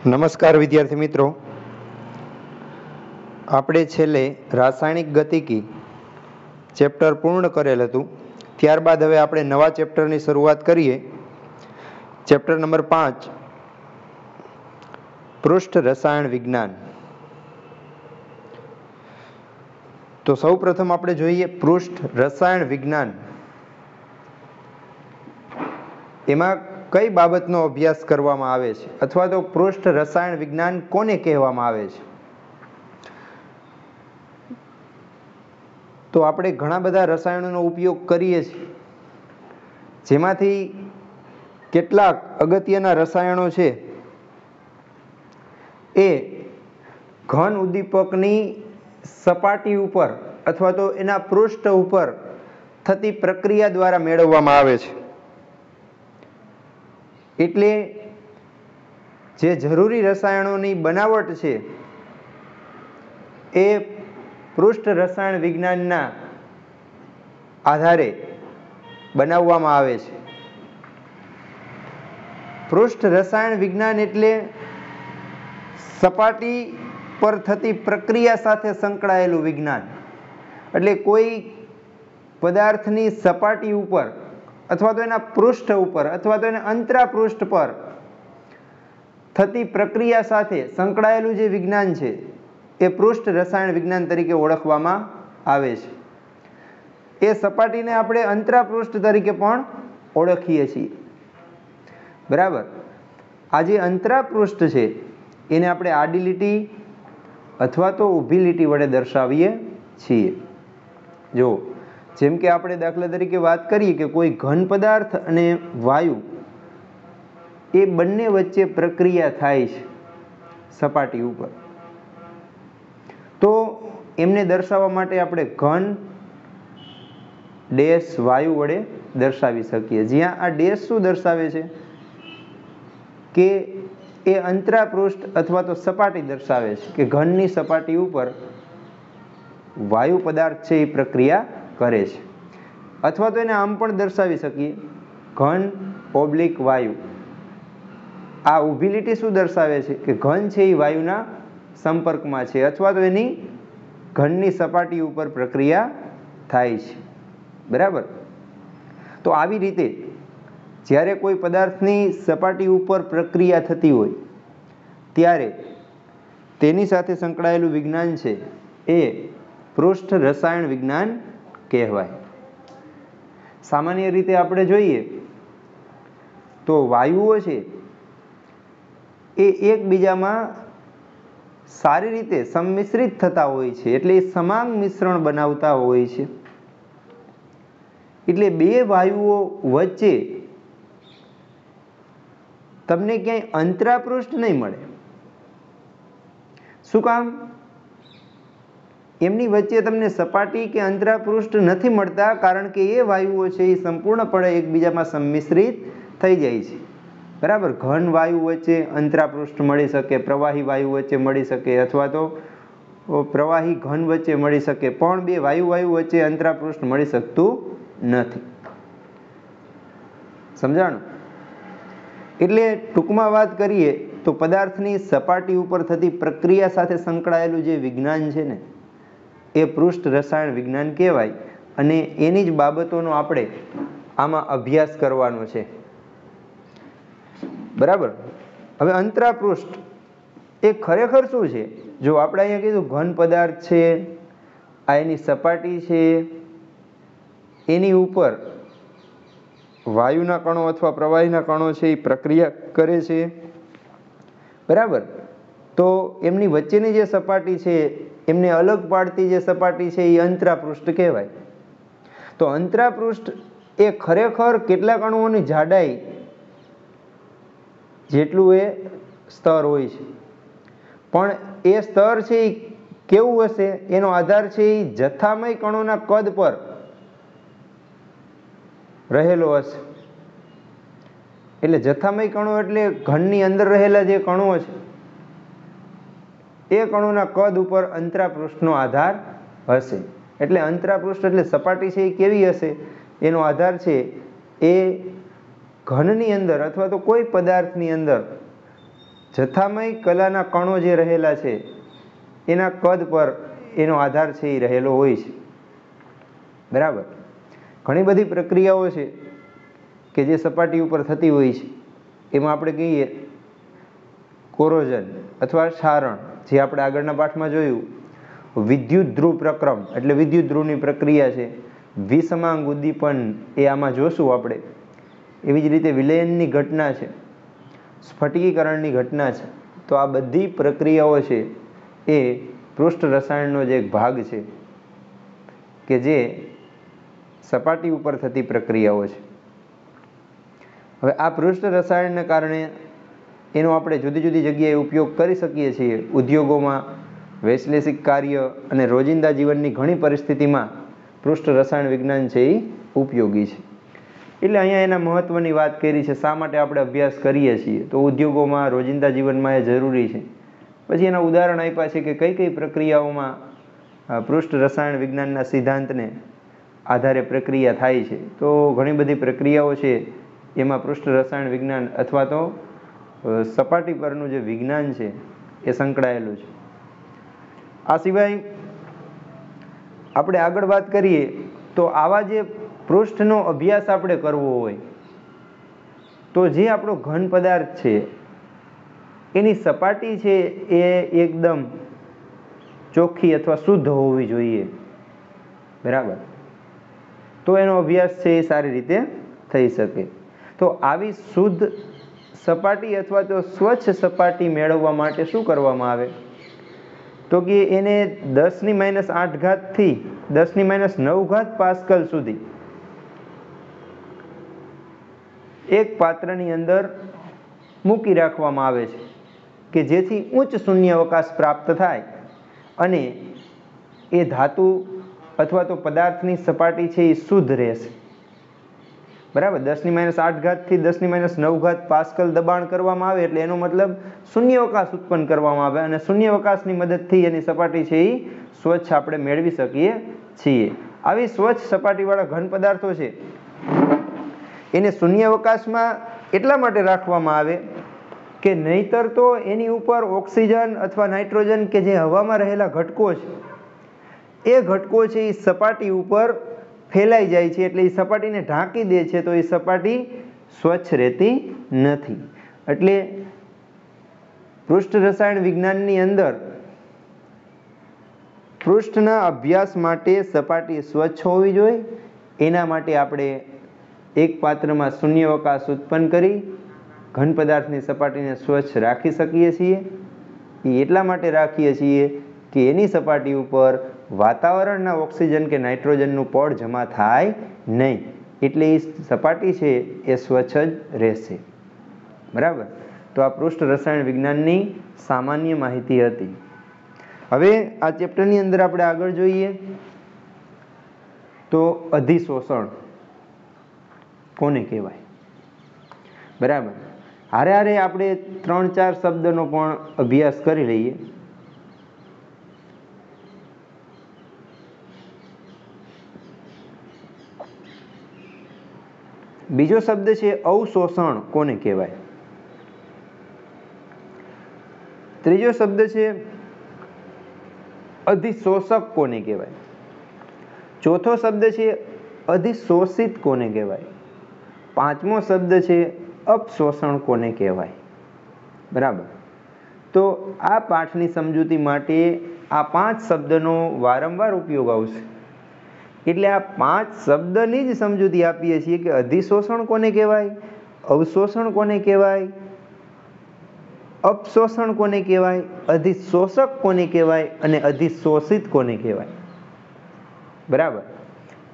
નમસ્કાર વિદ્યાર્થી મિત્રો, આપણે છેલ્લે રાસાયણિક ગતિકી ચેપ્ટર પૂર્ણ કરેલ હતું. ત્યારબાદ હવે આપણે નવા ચેપ્ટરની શરૂઆત કરીએ. ચેપ્ટર નંબર 5, પૃષ્ઠ રસાયણ વિજ્ઞાન. તો સૌ પ્રથમ આપણે જોઈએ પૃષ્ઠ રસાયણ વિજ્ઞાન. એમાં કઈ બાબતનો અભ્યાસ કરવામાં આવે છે, અથવા તો પૃષ્ઠ રસાયણ વિજ્ઞાન કોને કહેવામાં આવે છે? તો આપણે ઘણા બધા રસાયણોનો ઉપયોગ કરીએ છીએ, જેમાંથી કેટલાક અગત્યના રસાયણો છે એ ઘન ઉદ્દીપકની સપાટી ઉપર અથવા તો એના પૃષ્ઠ ઉપર થતી પ્રક્રિયા દ્વારા મેળવવામાં આવે છે. એટલે જે જરૂરી રસાયણોની બનાવટ છે એ પૃષ્ઠ રસાયણ વિજ્ઞાનના આધારે બનાવવામાં આવે છે. પૃષ્ઠ રસાયણ વિજ્ઞાન એટલે સપાટી પર થતી પ્રક્રિયા સાથે સંકળાયેલું વિજ્ઞાન. એટલે કોઈ પદાર્થની સપાટી ઉપર અથવા તો એના પૃષ્ઠ ઉપર અથવા તો એના અંતરા પૃષ્ઠ પર થતી પ્રક્રિયા સાથે સંકળાયેલું જે વિજ્ઞાન છે એ પૃષ્ઠ રસાયણ વિજ્ઞાન તરીકે ઓળખવામાં આવે છે. એ સપાટીને આપણે અંતરા પૃષ્ઠ તરીકે પણ ઓળખીએ છીએ. બરાબર. આ જે અંતરા પૃષ્ઠ છે એને આપણે આડી લીટી અથવા તો ઊભી લીટી વડે દર્શાવીએ છીએ. જો જેમ કે આપણે દાખલા તરીકે વાત કરીએ કે કોઈ ઘન પદાર્થ અને વાયુ એ બંને વચ્ચે પ્રક્રિયા થાય છે સપાટી ઉપર, તો એમને દર્શાવવા માટે આપણે ઘન ડેશ વાયુ વડે દર્શાવી શકીએ. જ્યાં આ ડેશ શું દર્શાવે છે કે એ અંતરા પૃષ્ઠ અથવા તો સપાટી દર્શાવે છે કે ઘનની સપાટી ઉપર વાયુ પદાર્થ છે એ પ્રક્રિયા કરે છે. અથવા તો એને આમ પણ દર્શાવી શકીએ, ઘન ઓબ્લિક વાયુ. આ ઊભી લીટી શું દર્શાવે છે કે ઘન છે એ વાયુના સંપર્કમાં છે અથવા તો એની ઘનની સપાટી ઉપર પ્રક્રિયા થાય છે. બરાબર. તો આવી રીતે જ્યારે કોઈ પદાર્થની સપાટી ઉપર પ્રક્રિયા થતી હોય ત્યારે તેની સાથે સંકળાયેલું વિજ્ઞાન છે એ પૃષ્ઠ રસાયણ વિજ્ઞાન કહેવાય. સામાન્ય રીતે આપણે જોઈએ તો વાયુઓ છે એ એકબીજામાં સારી રીતે સંમિશ્રિત થતા હોય છે, એટલે એ સમાંગ મિશ્રણ બનાવતા હોય છે. એટલે બે વાયુઓ વચ્ચે તમને ક્યાંય અંતરા પૃષ્ઠ નહીં મળે. શું કામ? એમની વચ્ચે તમને સપાટી કે અંતરા પૃષ્ઠ નથી મળતા, કારણ કે એ વાયુઓ છે એ સંપૂર્ણપણે એકબીજામાં સંમિશ્રિત થઈ જાય છે. બરાબર. ઘન વાયુ વચ્ચે અંતરા પૃષ્ઠ મળી શકે, પ્રવાહી વાયુ વચ્ચે મળી શકે, અથવા તો પ્રવાહી ઘન વચ્ચે મળી શકે, પણ બે વાયુ વચ્ચે અંતરા પૃષ્ઠ મળી શકતું નથી. સમજાણું? એટલે ટૂંકમાં વાત કરીએ તો પદાર્થની સપાટી ઉપર થતી પ્રક્રિયા સાથે સંકળાયેલું જે વિજ્ઞાન છે ને એ પૃષ્ઠ રસાયણ વિજ્ઞાન કહેવાય. અને એની જ બાબતોનો આપણે આમાં અભ્યાસ કરવાનો છે. બરાબર. હવે અંતરા પૃષ્ઠ એ ખરેખર શું છે? જો આપણે અહીંયા કીધું ઘન પદાર્થ છે, આ એની સપાટી છે, એની ઉપર વાયુના કણો અથવા પ્રવાહીના કણો છે એ પ્રક્રિયા કરે છે. બરાબર. તો એમની વચ્ચેની જે સપાટી છે એમને અલગ પાડતી જે સપાટી છે એ અંતરા પૃષ્ઠ કહેવાય. તો અંતરા પૃષ્ઠ એ ખરેખર કેટલાક અણુઓની જાડાઈ જેટલું એ સ્તર હોય છે, પણ એ સ્તર છે એ કેવું હશે એનો આધાર છે એ જથ્થામય કણોના કદ પર રહેલો હશે. એટલે જથ્થામય કણો એટલે ઘનની અંદર રહેલા જે કણો છે એ કણોના કદ ઉપર અંતરા પૃષ્ઠનો આધાર હશે. એટલે અંતરા પૃષ્ઠ એટલે સપાટી છે એ કેવી હશે એનો આધાર છે એ ઘનની અંદર અથવા તો કોઈ પદાર્થની અંદર જથ્થામય કલાના કણો જે રહેલા છે એના કદ પર એનો આધાર છે એ રહેલો હોય છે. બરાબર. ઘણી બધી પ્રક્રિયાઓ છે કે જે સપાટી ઉપર થતી હોય છે. એમાં આપણે કહીએ કોરોઝન અથવા ક્ષારણ, જે આપણે આગળના પાઠમાં જોયું. વિદ્યુત ધ્રુવ પ્રક્રમ એટલે વિદ્યુત ધ્રુવની પ્રક્રિયા છે. વિસમાંગ ઉદ્દીપન એ આમાં જોશું આપણે. એવી જ રીતે વિલયનની ઘટના છે, સ્ફટિકીકરણની ઘટના છે. તો આ બધી પ્રક્રિયાઓ છે એ પૃષ્ઠ રસાયણનો જ એક ભાગ છે કે જે સપાટી ઉપર થતી પ્રક્રિયાઓ છે. હવે આ પૃષ્ઠ રસાયણને કારણે એનો આપણે જુદી જુદી જગ્યાએ ઉપયોગ કરી શકીએ છીએ. ઉદ્યોગોમાં, વૈશ્લેષિક કાર્ય અને રોજિંદા જીવનની ઘણી પરિસ્થિતિમાં પૃષ્ઠ રસાયણ વિજ્ઞાન છે એ ઉપયોગી છે. એટલે અહીંયા એના મહત્ત્વની વાત કરી છે. શા માટે આપણે અભ્યાસ કરીએ છીએ? તો ઉદ્યોગોમાં, રોજિંદા જીવનમાં એ જરૂરી છે. પછી એના ઉદાહરણ આપ્યા છે કે કઈ કઈ પ્રક્રિયાઓમાં પૃષ્ઠ રસાયણ વિજ્ઞાનના સિદ્ધાંતને આધારે પ્રક્રિયા થાય છે. તો ઘણી બધી પ્રક્રિયાઓ છે એમાં પૃષ્ઠ રસાયણ વિજ્ઞાન અથવા તો સપાટી પરનું જે વિજ્ઞાન છે એ સંકળાયેલું છે. આ સિવાય આપણે આગળ વાત કરીએ તો આવા જે પૃષ્ઠનો અભ્યાસ આપણે કરવો હોય તો જે આપણો ઘન પદાર્થ છે એની સપાટી છે એ એકદમ ચોખ્ખી અથવા શુદ્ધ હોવી જોઈએ. બરાબર. તો એનો અભ્યાસ છે એ સારી રીતે થઈ શકે. તો આવી શુદ્ધ સપાટી અથવા તો સ્વચ્છ સપાટી મેળવવા માટે શું કરવામાં આવે? તો કે એને 10⁻8 થી 10⁻9 પાસ્કલ સુધી એક પાત્રની અંદર મૂકી રાખવામાં આવે છે કે જેથી ઉચ્ચ શૂન્યાવકાશ પ્રાપ્ત થાય અને એ ધાતુ અથવા તો પદાર્થની સપાટી છે એ શુદ્ધ રહેશે. બરાબર. 10⁻8 થી 10⁻9 પાસ્કલ દબાણ કરવામાં આવે એટલે એનો મતલબ શૂન્યાવકાશ ઉત્પન્ન કરવામાં આવે અને શૂન્યાવકાશની મદદથી એની સપાટી છે એ સ્વચ્છ આપણે મેળવી શકીએ છીએ. આવી સ્વચ્છ સપાટીવાળા ઘન પદાર્થો છે એને શૂન્યાવકાશમાં એટલા માટે રાખવામાં આવે કે નહીંતર તો એની ઉપર ઓક્સિજન અથવા નાઇટ્રોજન કે જે હવામાં રહેલા ઘટકો છે એ ઘટકો છે એ સપાટી ઉપર ફેલાઈ જાય છે એટલે એ સપાટીને ઢાંકી દે છે. તો એ સપાટી સ્વચ્છ રહેતી નથી. એટલે પૃષ્ઠ રસાયણ વિજ્ઞાનની અંદર પૃષ્ઠના અભ્યાસ માટે સપાટી સ્વચ્છ હોવી જોઈએ. એના માટે આપણે એક પાત્રમાં શૂન્યાવકાશ ઉત્પન્ન કરી ઘન પદાર્થની સપાટીને સ્વચ્છ રાખી શકીએ છીએ. એ એટલા માટે રાખીએ છીએ કે એની સપાટી ઉપર વાતાવરણના ઓક્સિજન કે નાઇટ્રોજનનું પડ જમા થાય નહીં. એટલે એ સપાટી છે એ સ્વચ્છ જ રહેશે. બરાબર. તો આ પૃષ્ઠ રસાયણ વિજ્ઞાનની સામાન્ય માહિતી હતી. હવે આ ચેપ્ટરની અંદર આપણે આગળ જોઈએ તો અધિશોષણ કોને કહેવાય? બરાબર. હારે હારે આપણે 3-4 શબ્દનો પણ અભ્યાસ કરી લઈએ. બીજો શબ્દ છે અવશોષણ કોને કહેવાય? ત્રીજો શબ્દ છે અધિશોષક કોને કહેવાય? ચોથો શબ્દ છે અધિશોષિત કોને કહેવાય? પાંચમો શબ્દ છે અપશોષણ કોને કહેવાય? બરાબર. તો આ પાઠની સમજૂતી માટે આ 5 શબ્દનો વારંવાર ઉપયોગ આવશે. એટલે આ 5 શબ્દની જ સમજૂતી આપીએ છીએ કે અધિશોષણ કોને કહેવાય, અવશોષણ કોને કહેવાય, અપશોષણ કોને કહેવાય, અધિશોષક કોને કહેવાય અને અધિશોષિત કોને કહેવાય. બરાબર.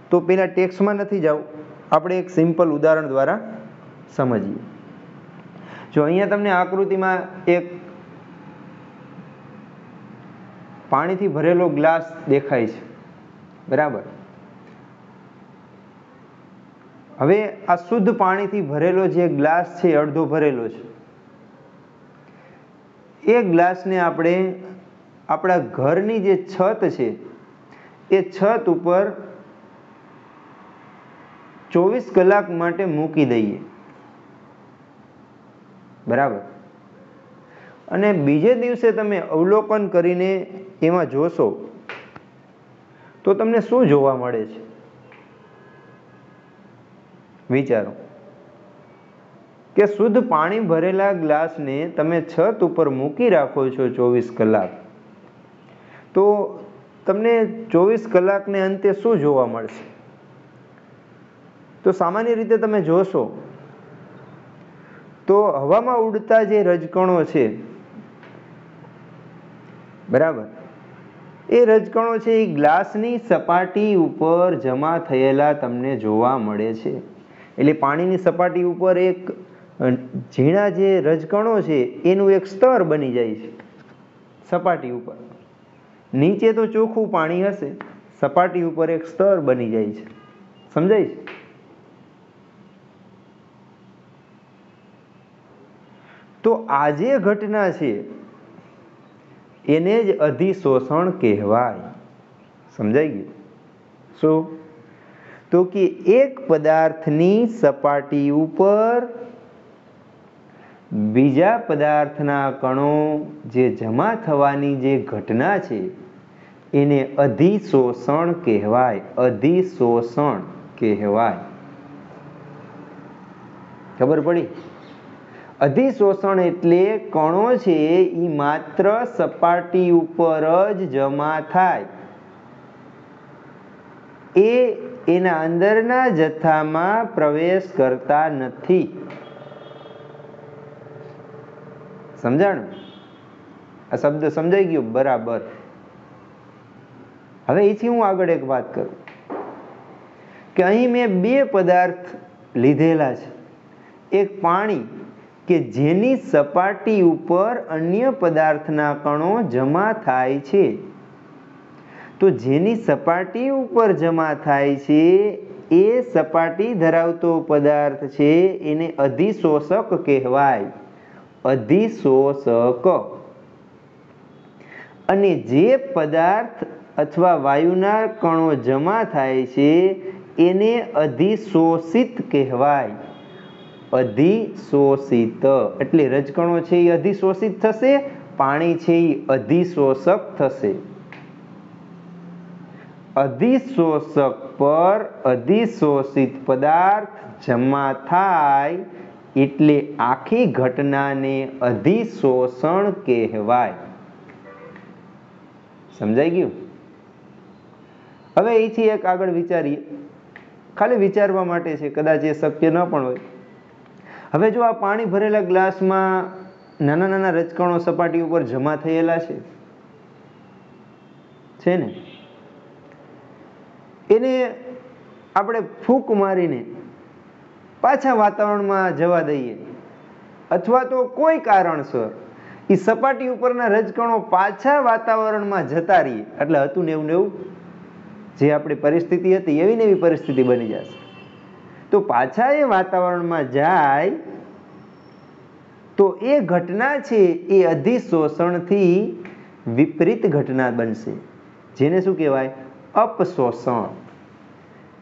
તો પેલા ટેક્સ્ટમાં નથી જવું, આપણે એક સિમ્પલ ઉદાહરણ દ્વારા સમજીએ. જો અહીંયા તમને આકૃતિમાં એક પાણીથી ભરેલો ગ્લાસ દેખાય છે. બરાબર. હવે આ શુદ્ધ પાણીથી ભરેલો જે ગ્લાસ છે અડધો ભરેલો છે. એ ગ્લાસને આપણે આપણા ઘરની જે છત છે એ છત ઉપર 24 કલાક માટે મૂકી દઈએ. બરાબર. અને બીજે દિવસે તમે અવલોકન કરીને એમાં જોશો તો તમને શું જોવા મળે છે? વિચારો કે શુદ્ધ પાણી ભરેલા ગ્લાસને તમે છત ઉપર મૂકી રાખો છો 24 કલાક, તો તમને 24 કલાકને અંતે શું જોવા મળશે? તો સામાન્ય રીતે તમે જોશો તો હવામાં ઉડતા જે રજકણો છે, બરાબર, એ રજકણો છે એ ગ્લાસની સપાટી ઉપર જમા થયેલા તમને જોવા મળે છે. એટલે પાણીની સપાટી ઉપર એક ઝીણા જે રજકણો છે એનું એક સ્તર બની જાય છે સપાટી ઉપર. નીચે તો ચોખ્ખું પાણી હશે, સપાટી ઉપર એક સ્તર બની જાય છે. સમજાય છે? તો આ જે ઘટના છે એને જ અધિશોષણ કહેવાય. સમજાઈ ગયું? શું? તો કે એક પદાર્થની સપાટી ઉપર બીજા પદાર્થના કણો જે જમા થવાની જે ઘટના છે એને અધિશોષણ કહેવાય. અધિશોષણ કહેવાય. ખબર પડી? અધિશોષણ એટલે કણો છે એ માત્ર સપાટી ઉપર જ જમા થાય, એ એના અંદરના જથ્થામાં પ્રવેશ કરતા નથી. સમજાણું? આ શબ્દ સમજાઈ ગયો? બરાબર. હવે એથી હું આગળ એક વાત કરું કે અહીં મેં બે પદાર્થ લીધેલા છે. એક પાણી કે જેની સપાટી ઉપર અન્ય પદાર્થના કણો જમા થાય છે. તો જેની સપાટી ઉપર જમા થાય છે એ સપાટી ધરાવતો પદાર્થ છે એને અધિશોષક કહેવાય. અધિશોષક. અને જે પદાર્થ અથવા વાયુના કણો જમા થાય છે એને અધિશોષિત કહેવાય. અધિશોષિત એટલે રજકણો છે એ અધિશોષિત થશે, પાણી છે એ અધિશોષક થશે. અધિશોષક પર અધિશોષિત પદાર્થ જમા થાય એટલે આખી ઘટનાને અધિશોષણ કહેવાય. સમજાઈ ગયું? હવે અહીંથી એક આગળ વિચારીએ, ખાલી વિચારવા માટે છે, કદાચ એ શક્ય ન પણ હોય. હવે જો આ પાણી ભરેલા ગ્લાસમાં નાના નાના રજકણો સપાટી ઉપર જમા થયેલા છે ને, એને આપણે ફૂંક મારીને પાછા વાતાવરણમાં જવા દઈએ, અથવા તો કોઈ કારણસર એ સપાટી ઉપરના રજકણો પાછા વાતાવરણમાં જતા રહીએ, એટલે હતું ને એવું જે આપણી પરિસ્થિતિ હતી એવી ને એવી પરિસ્થિતિ બની જશે. તો પાછા એ વાતાવરણમાં જાય તો એ ઘટના છે એ અધિશોષણથી વિપરીત ઘટના બનશે, જેને શું કહેવાય? અપશોષણ.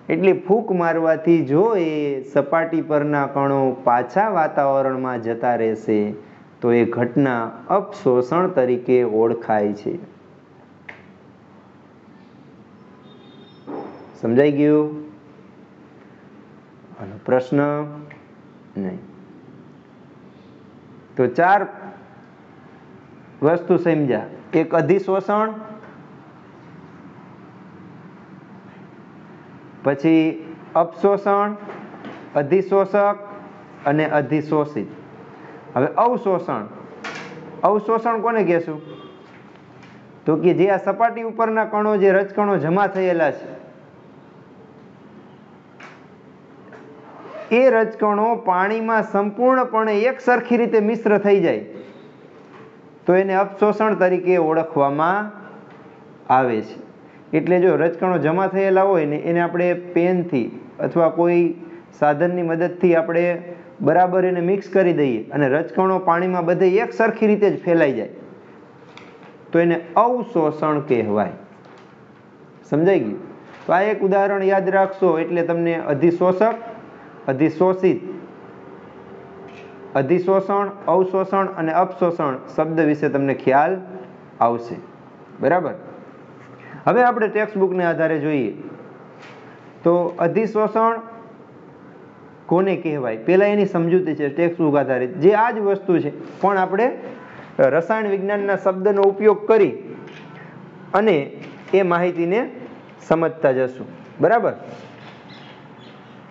એટલે ફૂંક મારવાથી જો એ સપાટી પરના કણો પાછા વાતાવરણમાં જતા રહેશે તો એ ઘટના અપશોષણ તરીકે ઓળખાય છે. સમજાઈ ગયું? આનો પ્રશ્ન નહીં. તો 4 વસ્તુ સમજ્યા. એક અધિશોષણ, પછી અપશોષણ, અધિશોષક અને અધિશોષિત. હવે અવશોષણ. અવશોષણ કોને કહેશું? તો કે જે આ સપાટી ઉપરના કણો જે રજકણો જમા થયેલા છે એ રજકણો પાણીમાં સંપૂર્ણપણે એક સરખી રીતે મિશ્ર થઈ જાય તો એને અપશોષણ તરીકે ઓળખવામાં આવે છે. એટલે જો રજકણો જમા થયેલા હોય ને એને આપણે પેનથી અથવા કોઈ સાધનની મદદથી આપણે બરાબર એને મિક્સ કરી દઈએ અને રજકણો પાણીમાં બધે એક સરખી રીતે જ ફેલાઈ જાય તો એને અવશોષણ કહેવાય. સમજાઈ ગયું? તો આ એક ઉદાહરણ યાદ રાખશો એટલે તમને અધિશોષક, અધિશોષિત અધિશોષણ, અવશોષણ અને અપશોષણ શબ્દ વિશે તમને ખ્યાલ આવશે. બરાબર. હવે આપણે ટેક્સ્ટ બુકને આધારે જોઈએ તો અધિશોષણ કોને કહેવાય, પહેલા એની સમજૂતી છે ટેક્સ્ટ બુક આધારિત, જે આ જ વસ્તુ છે પણ આપણે રસાયણ વિજ્ઞાનના શબ્દનો ઉપયોગ કરી અને એ માહિતીને સમજતા જશું. બરાબર.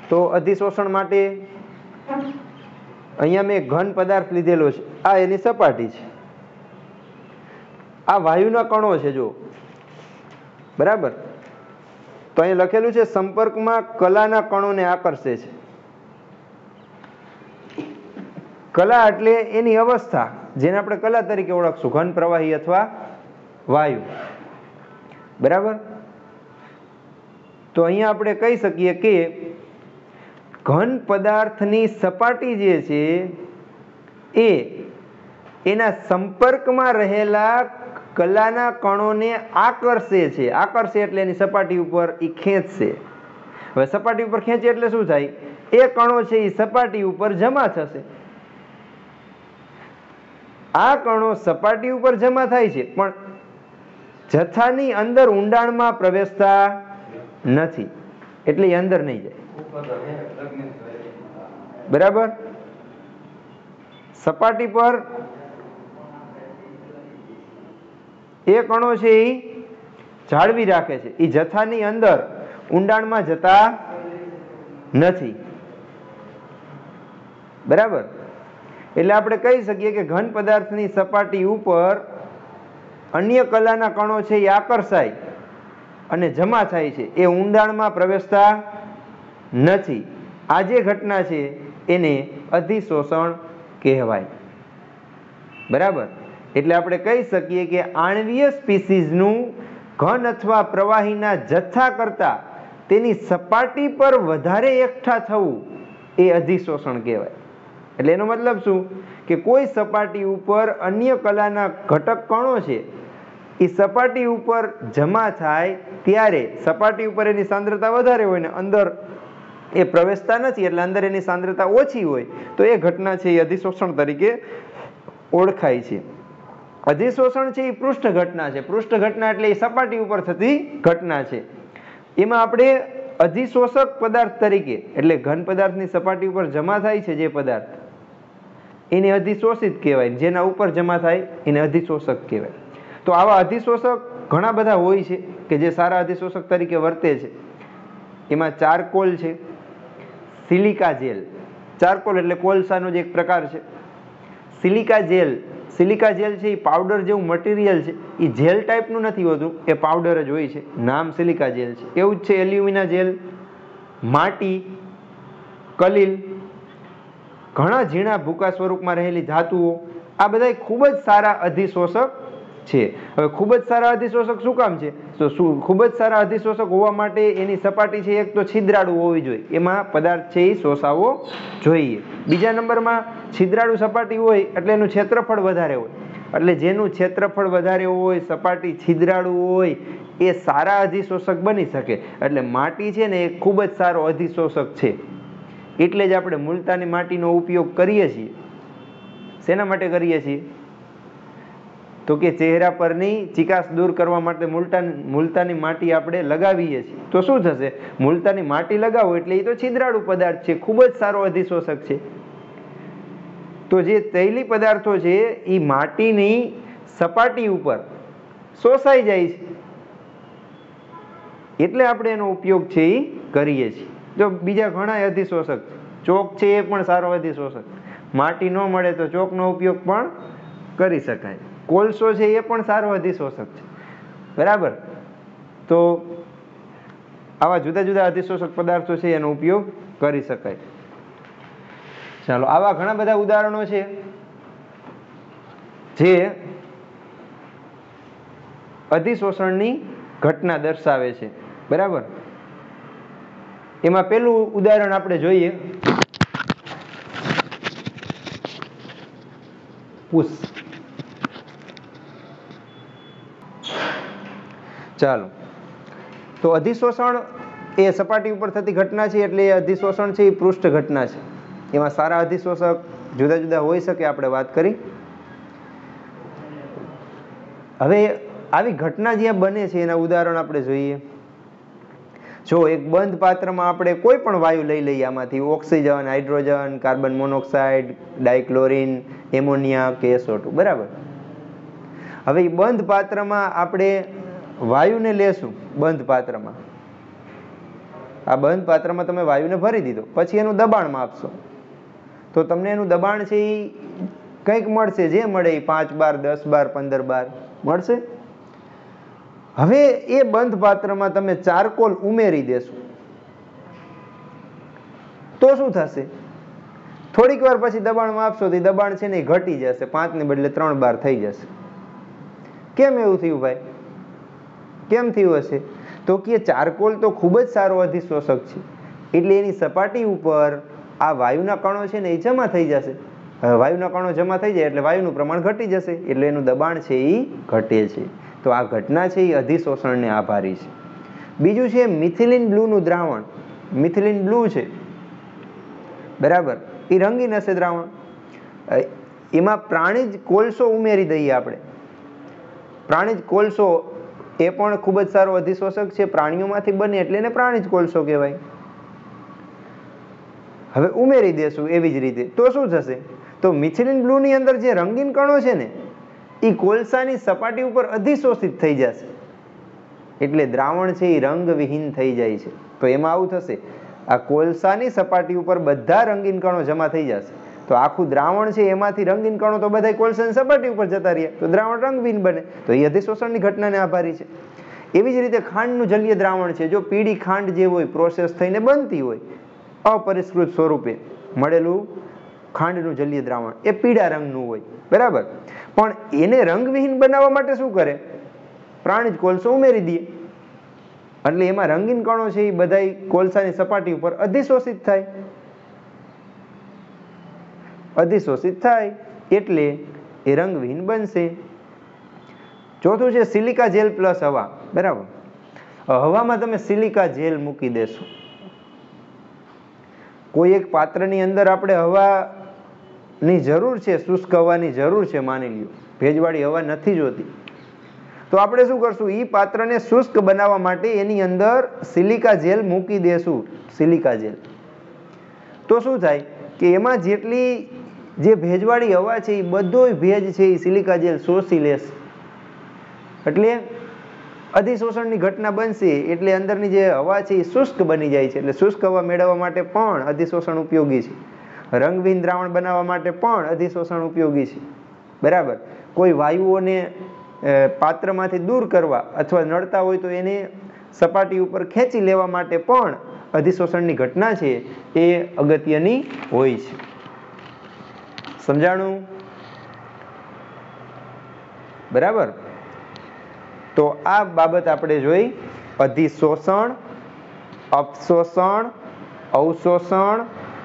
તો અધિશોષણ માટે અહીંયા મેં ઘન પદાર્થ લીધેલો છે, આ એની સપાટી છે, આ વાયુના કણો છે જો. બરાબર. તો અહીં લખેલું છે સંપર્કમાં કલાના કણોને આકર્ષે છે. કલા એટલે એની અવસ્થા, જેને આપણે કલા તરીકે ઓળખશું, ઘન, પ્રવાહી અથવા વાયુ. બરાબર. તો અહીંયા આપણે કહી શકીએ કે ઘન પદાર્થની સપાટી જે છે એ એના સંપર્કમાં રહેલા કલાના કણોને આકર્ષે છે. આકર્ષે એટલે એની સપાટી ઉપર એ ખેંચશે. હવે સપાટી ઉપર ખેંચે એટલે શું થાય? એ કણો છે એ સપાટી ઉપર જમા થશે. આ કણો સપાટી ઉપર જમા થાય છે પણ જથ્થાની અંદર ઊંડાણમાં પ્રવેશતા નથી, એટલે એ અંદર નહીં જાય. બરાબર. સપાટી પર એ કણો છે એ જાળવી રાખે છે, એ જથ્થાની અંદર ઊંડાણમાં જતા નથી. બરાબર. એટલે આપણે કહી શકીએ કે ઘન પદાર્થની સપાટી ઉપર અન્ય કલાના કણો છે એ આકર્ષાય અને જમા થાય છે, એ ઊંડાણમાં પ્રવેશતા નથી. આ જે ઘટના છે એને અધિશોષણ કહેવાય. બરાબર. એટલે આપણે કહી શકીએ કે આણ્વીય સ્પીસીઝનું ઘન અથવા પ્રવાહીના જથ્થા કરતા તેની સપાટી પર વધારે એકઠા થવું એ અધિશોષણ કહેવાય. એટલે એનો મતલબ શું કે કોઈ સપાટી ઉપર અન્ય કલાના ઘટક કણો છે એ સપાટી ઉપર જમા થાય ત્યારે સપાટી ઉપર એની સાંદ્રતા વધારે હોય ને અંદર એ પ્રવેશતા નથી, એટલે અંદર એની સાંદ્રતા ઓછી હોય, તો એ ઘટના છે એ અધિશોષણ તરીકે ઓળખાય છે. અધિશોષણ છે એ પૃષ્ઠ ઘટના છે. પૃષ્ઠ ઘટના એટલે એ સપાટી ઉપર થતી ઘટના છે. એમાં આપણે અધિશોષક પદાર્થ તરીકે, એટલે ઘન પદાર્થની સપાટી ઉપર જમા થાય છે જે પદાર્થ, એને અધિશોષિત કહેવાય. જેના ઉપર જમા થાય એને અધિશોષક કહેવાય. તો આવા અધિશોષક ઘણા બધા હોય છે કે જે સારા અધિશોષક તરીકે વર્તે છે. એમાં ચારકોલ છે, સિલિકા જેલ. ચારકોલ એટલે કોલસાનો જ એક પ્રકાર છે. સિલિકા જેલ છે એ પાવડર જેવું મટીરિયલ છે, એ જેલ ટાઈપનું નથી હોતું, એ પાવડર જ હોય છે, નામ સિલિકા જેલ છે. એવું જ છે એલ્યુમિના જેલ, માટી, કલીલ, ઘણા ઝીણા ભૂકા સ્વરૂપમાં રહેલી ધાતુઓ, આ બધા ખૂબ જ સારા અધિશોષક છે. હવે ખૂબ જ સારા અધિશોષક શું કામ છે? તો ખૂબ જ સારા અધિશોષક હોવા માટે એની સપાટી છે એક તો છિદ્રાળુ હોવી જોઈએ, એમાં પદાર્થ છે એ શોષાવવો જોઈએ. બીજા નંબરમાં છિદ્રાળુ સપાટી હોય એટલે એનું ક્ષેત્રફળ વધારે હોય, એટલે જેનું ક્ષેત્રફળ વધારે હોય, સપાટી છિદ્રાળુ હોય, એ સારા અધિશોષક બની શકે. એટલે માટી છે ને એ ખૂબ જ સારો અધિશોષક છે. એટલે જ આપણે મુલતાની માટીનો ઉપયોગ કરીએ છીએ. શેના માટે કરીએ છીએ? તો કે ચહેરા પરની ચિકાસ દૂર કરવા માટે મુલતાની માટી આપણે લગાવીએ છીએ. તો શું થશે? મુલતાની માટી લગાવો એટલે એ તો છિદ્રાળુ પદાર્થ છે, ખૂબ જ સારો અધિશોષક છે. તો જે તૈલી પદાર્થો છે એ માટીની સપાટી ઉપર શોષાઈ જાય છે, એટલે આપણે એનો ઉપયોગ છે એ કરીએ છીએ. જો બીજા ઘણા અધિશોષક છે, ચોક છે એ પણ સારો અધિશોષક. માટી ન મળે તો ચોકનો ઉપયોગ પણ કરી શકાય. કોલસો છે એ પણ સારો અધિશોષક છે. બરાબર. તો આવા જુદા જુદા અધિશોષક પદાર્થો છે એનો ઉપયોગ કરી શકાય. ચાલો, આવા ઘણા બધા ઉદાહરણો છે જે અધિશોષણની ઘટના દર્શાવે છે. બરાબર. એમાં પેલું ઉદાહરણ આપણે જોઈએ, પુષ. ચાલો, તો અધિશોષણ એ સપાટી ઉપર થતી ઘટના છે, એટલે એ અધિશોષણ છે એ પૃષ્ઠ ઘટના છે. એમાં સારા અધિશોષક જુદા જુદા હોઈ શકે, આપણે વાત કરી. હવે આવી ઘટના જ્યાં બને છે એના ઉદાહરણ આપણે જોઈએ. જો એક બંધ પાત્રમાં આપણે કોઈ પણ વાયુ લઈ લઈએ, આમાંથી oxygen, hydrogen, carbon monoxide, dichlorine, ammonia કે SO2, બરાબર. હવે એ બંધ પાત્રમાં આપણે વાયુને લેશું. બંધ પાત્રમાં, આ બંધ પાત્રમાં તમે વાયુને ભરી દીધો, પછી એનું દબાણ માપશો તો તમને એનું દબાણ છે એ કંઈક મળશે. જે મળે એ 5 બાર, 10 બાર, 15 બાર મળશે. હવે એ બંધ પાત્રમાં તમે ચારકોલ ઉમેરી દેશો તો શું થશે? થોડીક વાર પછી દબાણ માપશો તો દબાણ છે ને એ ઘટી જશે, 5 ને બદલે 3 બાર થઈ જશે. કેમ એવું થયું ભાઈ? કેમ થયું હશે? તો કે ચારકોલ તો ખૂબ જ સારો અધિશોષક છે, એટલે એની સપાટી ઉપર આ વાયુના કણો છે ને એ જમા થઈ જશે. વાયુના કણો જમા થઈ જાય એટલે વાયુનું પ્રમાણ ઘટી જશે, એટલે એનું દબાણ છે એ ઘટે છે. તો આ ઘટના છે એ અધિશોષણને આભારી છે. બીજું છે મિથિલિન બ્લુનું દ્રાવણ. મિથિલિન બ્લુ છે, બરાબર, એ રંગીન હશે દ્રાવણ. એમાં પ્રાણીજ કોલસો ઉમેરી દઈએ આપણે. પ્રાણીજ કોલસો એ પણ ખૂબ જ સારો અધિશોષક છે, પ્રાણીઓમાંથી બને એટલે એને પ્રાણીજ કોલસો કહેવાય. હવે ઉમેરી દેશું એવી જ રીતે તો શું થશે? તો મિથિલિન બ્લુની અંદર જે રંગીન કણો છે ને એ કોલસાની સપાટી ઉપર અધિશોષિત થઈ જશે, એટલે દ્રાવણ છે એ રંગવિહીન થઈ જાય છે. તો એમાં આવું થશે, આ કોલસાની સપાટી ઉપર બધા રંગીન કણો જમા થઈ જશે, તો આખું દ્રાવણ છે એમાંથી રંગીન કણો તો બધા કોલસાની સપાટી ઉપર જતા રહ્યા, તો દ્રાવણ રંગવિહીન બને. તો એ અધિશોષણની ઘટનાને આભારી છે. એવી જ રીતે ખાંડનું જલીય દ્રાવણ છે. જો પીળી ખાંડ જે હોય પ્રોસેસ થઈને બનતી હોય, અપરિષ્કૃત સ્વરૂપે મળેલું ખાંડનું જલીય દ્રાવણ એ પીળા રંગનું હોય, બરાબર. પણ એને રંગવિહીન બનાવવા માટે શું કરે? પ્રાણીજ કોલસો ઉમેરી દઈએ, એટલે એમાં રંગીન કણો છે એ બધા કોલસાની સપાટી ઉપર અધિશોષિત થાય. અધિશોષિત થાય એટલે એ રંગવિહીન બનશે. ચોથું છે સિલિકા જેલ પ્લસ હવા, બરાબર. હવામાં તમે સિલિકા જેલ મૂકી દેશો, કોઈ એક પાત્રની અંદર આપણે હવાની જરૂર છે, શુષ્ક હવાની જરૂર છે, માની લ્યો ભેજવાળી હવા નથી જોતી, તો આપણે શું કરશું? એ પાત્રને શુષ્ક બનાવવા માટે એની અંદર સિલિકા જેલ મૂકી દેશું. સિલિકા જેલ તો શું થાય કે એમાં જેટલી જે ભેજવાળી હવા છે એ બધો ભેજ છે એ સિલિકા જેલ શોષી લેશે, એટલે અધિશોષણની ઘટના બનશે. એટલે અંદરની જે હવા છે એ શુષ્ક બની જાય છે, એટલે શુષ્ક હવા મેળવવા માટે પણ અધિશોષણ ઉપયોગી છે. રંગવિહીન દ્રાવણ બનાવવા માટે પણ અધિશોષણ ઉપયોગી છે, બરાબર. કોઈ વાયુઓને પાત્રમાંથી દૂર કરવા અથવા નડતા હોય તો એને સપાટી ઉપર ખેંચી લેવા માટે પણ અધિશોષણની ઘટના છે એ અગત્યની હોય છે. સમજાણું? બરાબર. તો આ બાબત આપણે જોઈ, અધિશોષણ, અપશોષણ, અવશોષણ,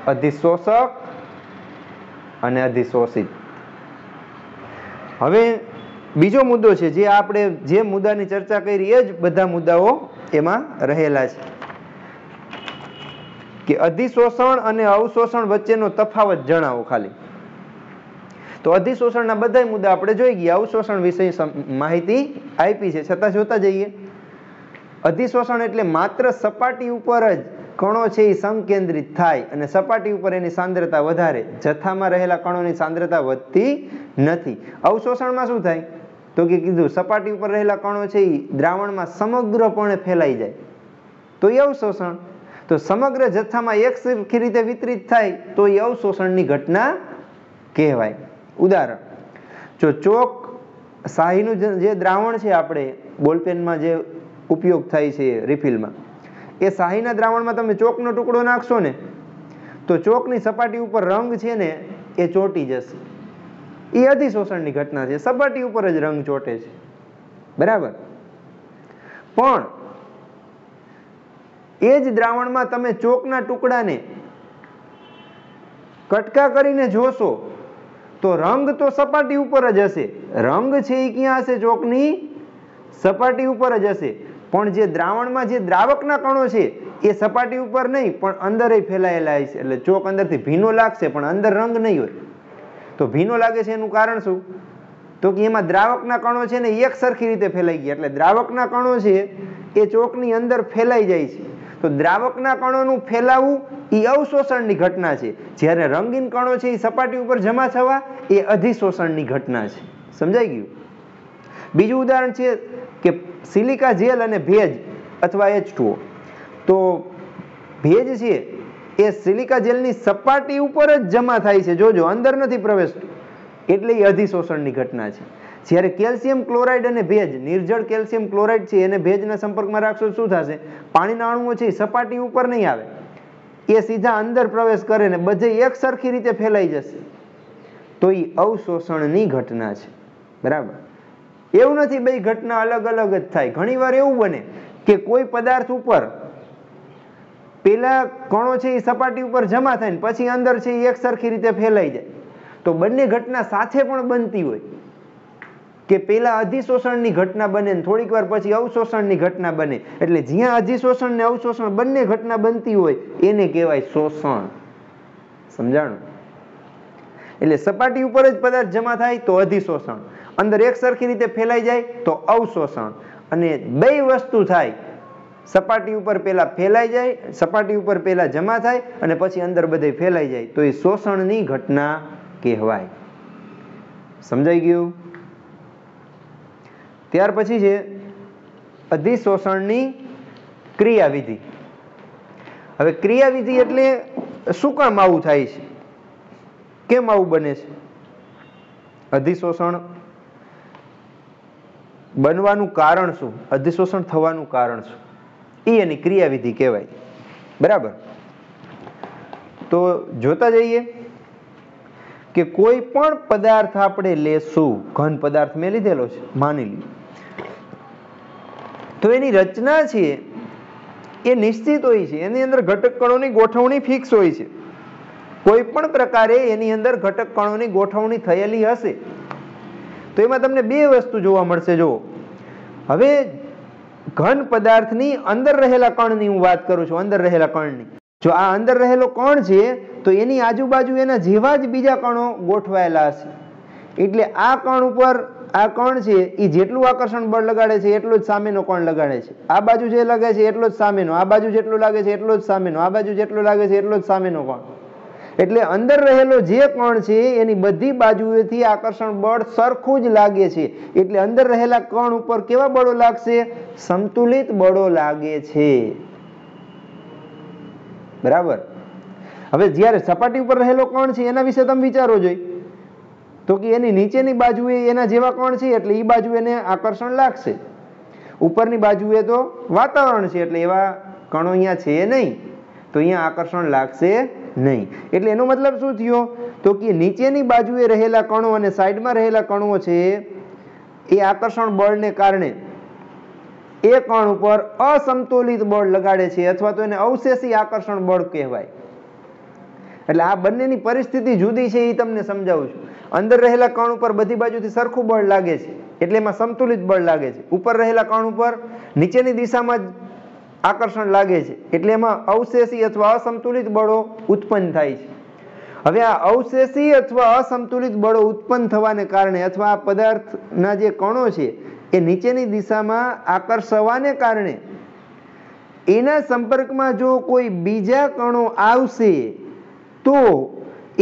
અધિશોષક અને અધિશોષિત. હવે બીજો મુદ્દો છે જે આપણે જે મુદ્દાની ચર્ચા કરી એ જ બધા મુદ્દાઓ એમાં રહેલા છે કે અધિશોષણ અને અવશોષણ વચ્ચેનો તફાવત જણાવો ખાલી. તો અધિશોષણના બધા મુદ્દા આપણે જોઈ ગયા, અવશોષણ વિશે માહિતી આપી છે, છતાં જોતા જઈએ. અધિશોષણ એટલે માત્ર સપાટી ઉપર જ કણો છે એ સંકેન્દ્રિત થાય અને સપાટી ઉપર એની સાંદ્રતા વધારે, જથ્થામાં રહેલા કણોની સાંદ્રતા વધતી નથી. અવશોષણમાં શું થાય? તો કે કીધું સપાટી ઉપર રહેલા કણો છે એ દ્રાવણમાં સમગ્રપણે ફેલાઈ જાય, તો એ અવશોષણ. તો સમગ્ર જથ્થામાં એક સરખી રીતે વિતરિત થાય તો એ અવશોષણની ઘટના કહેવાય. ઉદાહરણ, જો ચોક શાહીનું જે દ્રાવણ છે આપણે બોલપેનમાં જે ઉપયોગ થાય છે રિફિલમાં, એ શાહીના દ્રાવણમાં તમે ચોકનો ટુકડો નાખશો ને તો ચોકની સપાટી ઉપર રંગ છે ને એ ચોંટી જશે. એ અધિશોષણની ઘટના છે, સપાટી ઉપર જ રંગ ચોંટે છે, બરાબર. પણ એ જ દ્રાવણમાં તમે ચોકના ટુકડાને કટકા કરીને જોશો તો રંગ તો સપાટી ઉપર જ હશે. રંગ છે એ ક્યાં હશે? ચોકની સપાટી ઉપર જ હશે. પણ જે દ્રાવણમાં જે દ્રાવકના કણો છે એ સપાટી ઉપર નહીં પણ અંદર ફેલાયેલા હશે, એટલે ચોક અંદરથી ભીનો લાગશે પણ અંદર રંગ નહીં હોય. તો ભીનો લાગે છે એનું કારણ શું? તો કે એમાં દ્રાવકના કણો છે ને એક સરખી રીતે ફેલાઈ ગયા, એટલે દ્રાવકના કણો છે એ ચોકની અંદર ફેલાઈ જાય છે. તો દ્રાવકના કણોનું ફેલાવું એ અવશોષણની ઘટના છે, જ્યારે રંગીન કણો છે એ સપાટી ઉપર જમા થવા એ અધિશોષણની ઘટના છે. સમજાઈ ગયું? બીજું ઉદાહરણ છે કે સિલિકા જેલ અને ભેજ અથવા H2O. તો ભેજ છે એ સિલિકા જેલની સપાટી ઉપર જ જમા થાય છે, જોજો અંદર નથી પ્રવેશતું, એટલે એ અધિશોષણની ઘટના છે. જ્યારે કેલ્શિયમ ક્લોરાઇડ અને ભેજ, નિર્જળ કેલ્શિયમ ક્લોરાઇડ છે એને ભેજના સંપર્કમાં રાખશો શું થશે? પાણીના અણુઓ છે સપાટી ઉપર નહીં આવે, એ સીધા અંદર પ્રવેશ કરે ને બધે એક સરખી રીતે ફેલાઈ જશે. તો એ અવશોષણની ઘટના છે. બરાબર? એવું નથી બે ઘટના અલગ અલગ જ થાય. ઘણીવાર એવું બને કે કોઈ પદાર્થ ઉપર પેલા કણો છે એ સપાટી ઉપર જમા થાય ને પછી અંદર છે એ એક સરખી રીતે ફેલાઈ જાય. તો બંને ઘટના સાથે પણ બનતી હોય, કે પેલા અધિશોષણની ઘટના બને ને થોડીક વાર પછી અવશોષણની ઘટના બને. એટલે જ્યાં અધિશોષણ ને અવશોષણ બંને ઘટના બનતી હોય એને કહેવાય શોષણ. સમજાણું? એટલે સપાટી ઉપર જ પદાર્થ જમા થાય તો અધિશોષણ, અંદર એક સરખી રીતે ફેલાઈ જાય તો અવશોષણ. અને બે વસ્તુ થાય, સપાટી ઉપર પેલા ફેલાઈ જાય, સપાટી ઉપર પેલા જમા થાય અને પછી અંદર બધે ફેલાઈ જાય તો એ શોષણની ઘટના કહેવાય. સમજાઈ ગયું? ત્યાર પછી છે અધિશોષણની ક્રિયાવિધિ. હવે ક્રિયાવિધિ એટલે શું કામ આવું થાય છે, કેમ આવું બને છે? અધિશોષણ બનવાનું કારણ શું, અધિશોષણ થવાનું કારણ શું, એ એની ક્રિયાવિધિ કહેવાય. બરાબર? તો જોતા જઈએ કે કોઈ પણ પદાર્થ આપણે લેશું, ઘન પદાર્થ મેં લીધેલો છે માની લો, તો એની રચના છે એ નિશ્ચિત હોય છે, એની અંદર ઘટક કણોની ગોઠવણી ફિક્સ હોય છે. કોઈ પણ પ્રકારે એની અંદર ઘટક કણોની ગોઠવણી થયેલી હશે. તો એમાં તમને બે વસ્તુ જોવા મળશે. જો હવે ઘન પદાર્થની અંદર રહેલા કણની હું વાત કરું છું, અંદર રહેલા કણની. જો આ અંદર રહેલો કણ છે તો એની આજુબાજુ એના જેવા જ બીજા કણો ગોઠવાયેલા હશે. એટલે આ કણ ઉપર આ કણ છે એ જેટલું આકર્ષણ બળ લગાડે છે એટલો જ સામેનો કણ લગાડે છે. આ બાજુ જે લાગે છે એટલો જ સામેનો, આ બાજુ જેટલું લાગે છે એટલો જ સામેનો, આ બાજુ જેટલું લાગે છે એટલો જ સામેનો કણ. એટલે અંદર રહેલો જે કણ છે એની બધી બાજુએથી આકર્ષણ બળ સરખું જ લાગે છે. એટલે અંદર રહેલા કણ ઉપર કેવા બળો લાગશે? સંતુલિત બળો લાગે છે. બરાબર? હવે જ્યારે સપાટી ઉપર રહેલો કણ છે એના વિશે તમે વિચારો જોઈએ તો કે એની નીચેની બાજુએ એના જેવા કણ છે એટલે એ બાજુ એને આકર્ષણ લાગશે. ઉપરની બાજુએ તો વાતાવરણ છે એટલે એવા કણો અહીંયા છે નહીં, તો અહીંયા આકર્ષણ લાગશે નહીં. એટલે એનો મતલબ શું થયો? તો કે નીચેની બાજુએ રહેલા કણો અને સાઈડમાં રહેલા કણો છે એ આકર્ષણ બળને કારણે એ કણ ઉપર અસંતુલિત બળ લગાડે છે, અથવા તો એને અવશેષી આકર્ષણ બળ કહેવાય. એટલે આ બંનેની પરિસ્થિતિ જુદી છે એ તમને સમજાવું છું. અંદર રહેલા કણ ઉપર બધી બાજુથી સરખું બળ લાગે છે એટલે એમાં સંતુલિત બળ લાગે છે. ઉપર રહેલા કણ ઉપર નીચેની દિશામાં જ આકર્ષણ લાગે છે એટલે એમાં અવશેષી અથવા અસંતુલિત બળો ઉત્પન્ન થાય છે. હવે આ અવશેષી અથવા અસંતુલિત બળો ઉત્પન્ન થવાને કારણે અથવા આ પદાર્થના જે કણો છે એ નીચેની દિશામાં આકર્ષવાને કારણે એના સંપર્કમાં જો કોઈ બીજા કણો આવશે તો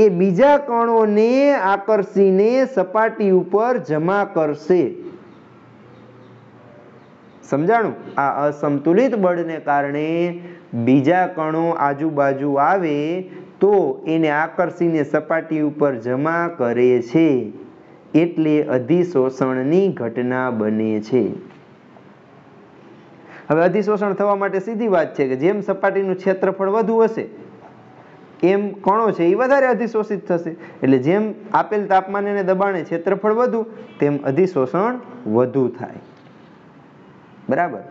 એ બીજા કણોને આકર્ષીને સપાટી ઉપર જમા કરશે. સમજાણું? આ અસંતુલિત બળને કારણે બીજા કણો આજુબાજુ આવે તો એને આકર્ષીને સપાટી ઉપર જમા કરે છે, એટલે અધિશોષણની ઘટના બને છે. હવે અધિશોષણ થવા માટે સીધી વાત છે કે જેમ સપાટીનું ક્ષેત્રફળ વધુ હશે એમ કણો છે એ વધારે અધિશોષિત થશે. એટલે જેમ આપેલ તાપમાન અને દબાણે ક્ષેત્રફળ વધુ તેમ અધિશોષણ વધુ થાય. બરાબર?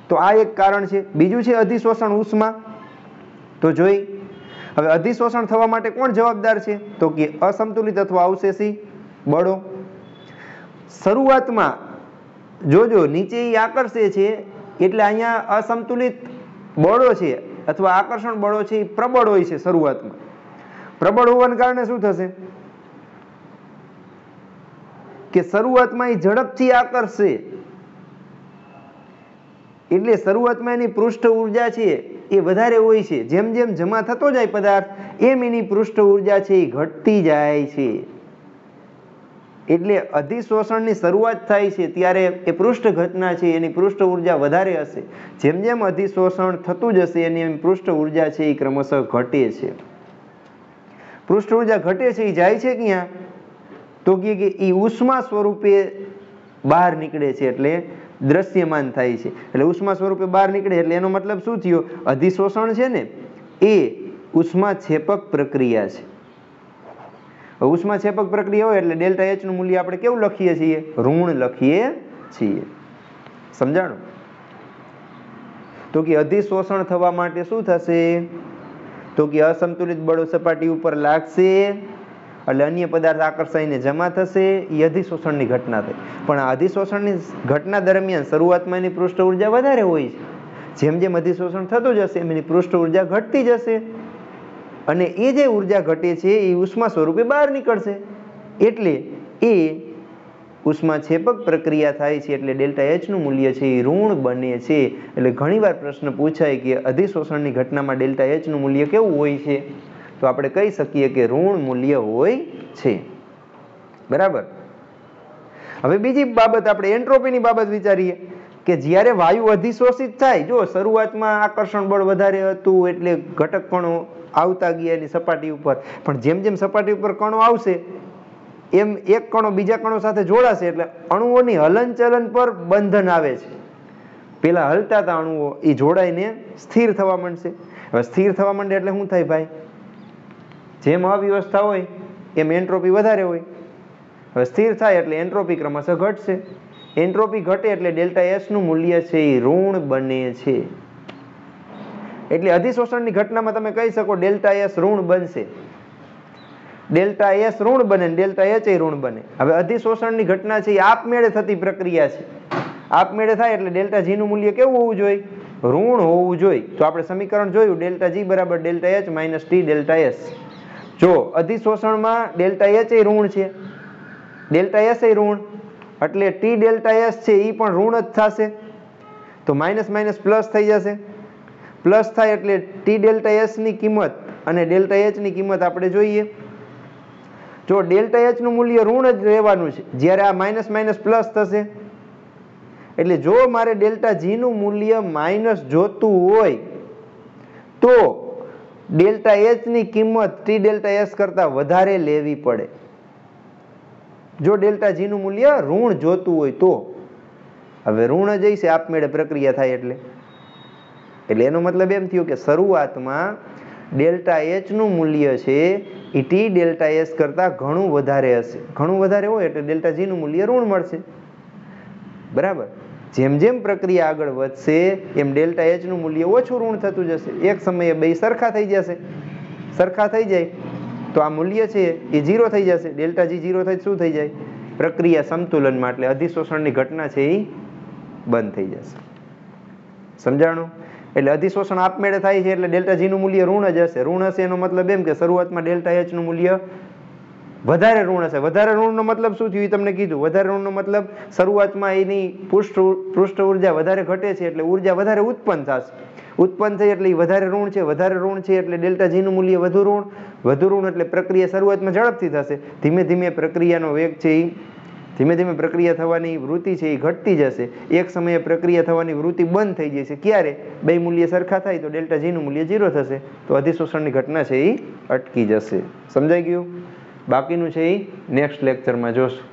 તો આ એક કારણ છે. બીજું છે અધિશોષણ ઉષ્મા. તો જોઈ હવે અધિશોષણ થવા માટે કોણ જવાબદાર છે? તો કે અસંતુલિત અથવા અવશેષી બળો. શરૂઆતમાં જોજો નીચે એ આકર્ષે છે એટલે અહીંયા અસંતુલિત બળો છે અથવા આકર્ષણ બળો છે એ પ્રબળ હોય છે શરૂઆતમાં. પ્રબળ હોવાને કારણે શું થશે? કે શરૂઆતમાં એ ઝડપથી આકર્ષે, એટલે શરૂઆતમાં એની પૃષ્ઠ ઉર્જા છે એ વધારે હોય છે. જેમ જેમ જમા થતો જાય પદાર્થ એમ એની પૃષ્ઠ ઉર્જા છે એ ઘટતી જાય છે. એટલે અધિશોષણની શરૂઆત થાય છે ત્યારે એ પૃષ્ઠ ઘટના છે એની પૃષ્ઠ ઉર્જા વધારે હશે. જેમ જેમ અધિશોષણ થતું જશે એની પૃષ્ઠ ઉર્જા છે એ ક્રમશઃ ઘટે છે. પૃષ્ઠ ઉર્જા ઘટે છે એ જાય છે ક્યાં? તો કે એ ઉષ્મા સ્વરૂપે બહાર નીકળે છે, એટલે દ્રશ્યમાન થાય છે. એટલે ઉષ્મા સ્વરૂપે બહાર નીકળે એટલે એનો મતલબ શું થયો? અધિશોષણ છે ને એ ઉષ્માક્ષેપક પ્રક્રિયા છે. ઉષ્માક્ષેપક પ્રક્રિયા હોય એટલે ડેલ્ટા એચ નું મૂલ્ય આપણે કેવું લખીએ છીએ? ઋણ લખીએ છીએ. સમજાણું? તો કે અધિશોષણ થવા માટે શું થશે? તો કે અસંતુલિત બળો સપાટી ઉપર લાગશે એટલે અન્ય પદાર્થ આકર્ષાઈને જમા થશે, એ અધિશોષણની ઘટના થઈ. પણ આ અધિશોષણની ઘટના દરમિયાન શરૂઆતમાં એની પૃષ્ઠ ઉર્જા વધારે હોય છે. જેમ જેમ અધિશોષણ થતું જશે એમ એની પૃષ્ઠ ઉર્જા ઘટતી જશે, અને એ જે ઉર્જા ઘટે છે એ ઉષ્મા સ્વરૂપે બહાર નીકળશે. એટલે એ ઉષ્માક્ષેપક પ્રક્રિયા થાય છે, એટલે ડેલ્ટા એચ નું મૂલ્ય છે એ ઋણ બને છે. એટલે ઘણીવાર પ્રશ્ન પૂછાય કે અધિશોષણની ઘટનામાં ડેલ્ટા એચ નું મૂલ્ય કેવું હોય છે? તો આપણે કહી શકીએ કે ઋણ મૂલ્ય હોય છે. બરાબર. હવે બીજી બાબત આપણે એન્ટ્રોપીની બાબત વિચારીએ કે જ્યારે વાયુ અધિશોષિત થાય, જો શરૂઆતમાં આકર્ષણ બળ વધારે હતું એટલે ઘટક કણો આવતા ગયા એની સપાટી ઉપર, પણ જેમ જેમ સપાટી ઉપર કણો આવશે એમ એક કણો બીજા કણો સાથે જોડાશે એટલે અણુઓની હલનચલન પર બંધન આવે છે. પેલા હલતા હતા અણુઓ એ જોડાઈને સ્થિર થવા માંડશે. હવે સ્થિર થવા માંડે એટલે શું થાય ભાઈ? જેમ અવ્યવસ્થા હોય એમ એન્ટ્રોપી વધારે હોય. હવે સ્થિર થાય એટલે એન્ટ્રોપી ક્રમશઃ ઘટશે. એન્ટ્રોપી ઘટે એટલે ડેલ્ટા એસ નું મૂલ્ય છે એ ઋણ બને છે. એટલે અધિશોષણની ઘટનામાં તમે કહી શકો ડેલ્ટા એસ ઋણ બનશે. ડેલ્ટા એસ ઋણ બને, ડેલ્ટા એચ ઋણ બને. હવે અધિશોષણની ઘટના છે એ આપમેળે થતી પ્રક્રિયા છે. આપમેળે થાય એટલે ડેલ્ટા જી નું મૂલ્ય કેવું હોવું જોઈએ? ઋણ હોવું જોઈએ. તો આપણે સમીકરણ જોયું ડેલ્ટા જી બરાબર delta H minus T delta S. જો અધિશોષણમાં ડેલ્ટા એચ ઋણ છે, ડેલ્ટા એસ ઋણ, એટલે ટી ડેલ્ટા એસ છે એ પણ ઋણ જ થશે. તો માઇનસ માઇનસ પ્લસ થઈ જશે. પ્લસ થાય એટલે ટી ડેલ્ટા એસ ની કિંમત અને ડેલ્ટા એચ ની કિંમત આપણે જોઈએ. જો ડેલ્ટા એચ નું મૂલ્ય ઋણ જ રહેવાનું છે જ્યારે આ માઇનસ માઇનસ પ્લસ થશે. એટલે જો મારે ડેલ્ટા જી નું મૂલ્ય માઇનસ જોતું હોય તો ડેલ્ટા એચ ની કિંમત ટી ડેલ્ટા એસ કરતા વધારે લેવી પડે. જો ડેલ્ટા જી નું મૂલ્ય ઋણ જોતું હોય તો. હવે ઋણ જ છે આપમેળે પ્રક્રિયા થાય એટલે એનો મતલબ એમ થયો કે શરૂઆતમાં ડેલ્ટા એચ નું મૂલ્ય છે એ ટી ડેલ્ટા એસ કરતા ઘણું વધારે હશે. ઘણું વધારે હોય એટલે ડેલ્ટા જી નું મૂલ્ય ઋણ મળશે. બરાબર. જેમ જેમ પ્રક્રિયા આગળ વધશે એમ ડેલ્ટા એચ નું મૂલ્ય ઓછું ઋણ થતું જશે. એક સમયે બે સરખા થઈ જશે. સરખા થઈ જાય તો આ મૂલ્ય છે એ 0 થઈ જશે. ડેલ્ટા જી 0 થાય શું થઈ જાય? પ્રક્રિયા સંતુલનમાં, એટલે અધિશોષણની ઘટના છે એ બંધ થઈ જશે. સમજાણું? એટલે અધિશોષણ આપમેળે થાય છે એટલે ડેલ્ટા જી નું મૂલ્ય ઋણ જ હશે. ઋણ હશે એનો મતલબ એમ કે શરૂઆતમાં ડેલ્ટા એચ નું મૂલ્ય વધારે ઋણ હશે. વધારે ઋણનો મતલબ શું થયું એ તમને કીધું. વધારે ઋણનો મતલબ શરૂઆતમાં એની પૃષ્ઠ ઉર્જા વધારે ઘટે છે એટલે ઉર્જા વધારે ઉત્પન્ન થશે. ઉત્પન્ન થઈ એટલે એ વધારે ઋણ છે. વધારે ઋણ છે એટલે ડેલ્ટા જી નું મૂલ્ય વધુ ઋણ. વધુ ઋણ એટલે પ્રક્રિયા શરૂઆતમાં ઝડપથી થશે. ધીમે ધીમે પ્રક્રિયાનો વેગ છે એ ધીમે ધીમે પ્રક્રિયા થવાની વૃત્તિ છે એ ઘટતી જશે. એક સમયે પ્રક્રિયા થવાની વૃત્તિ બંધ થઈ જશે. ક્યારે? બે મૂલ્ય સરખા થાય તો ડેલ્ટા જી નું મૂલ્ય 0 થશે. તો અધિશોષણની ઘટના છે એ અટકી જશે. સમજાઈ ગયું? બાકીનું છે એ નેક્સ્ટ લેક્ચરમાં જોશું.